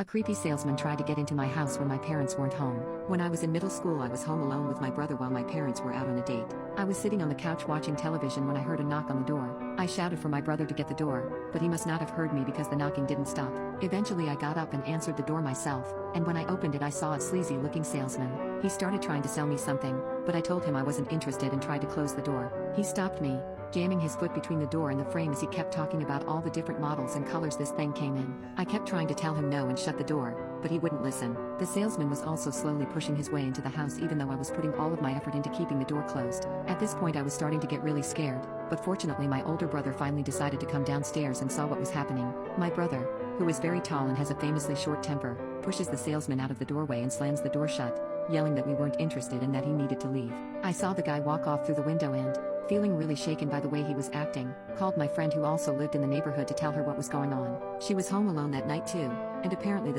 A creepy salesman tried to get into my house when my parents weren't home. When I was in middle school, I was home alone with my brother while my parents were out on a date. I was sitting on the couch watching television when I heard a knock on the door. I shouted for my brother to get the door, but he must not have heard me because the knocking didn't stop. Eventually I got up and answered the door myself, and when I opened it I saw a sleazy-looking salesman. He started trying to sell me something, but I told him I wasn't interested and tried to close the door. He stopped me, jamming his foot between the door and the frame as he kept talking about all the different models and colors this thing came in. I kept trying to tell him no and shut the door, but he wouldn't listen. The salesman was also slowly pushing his way into the house even though I was putting all of my effort into keeping the door closed. At this point I was starting to get really scared, but fortunately my older brother finally decided to come downstairs and saw what was happening. My brother, who is very tall and has a famously short temper, pushes the salesman out of the doorway and slams the door shut, yelling that we weren't interested and that he needed to leave. I saw the guy walk off through the window and, feeling really shaken by the way he was acting, called my friend who also lived in the neighborhood to tell her what was going on. She was home alone that night too, and apparently the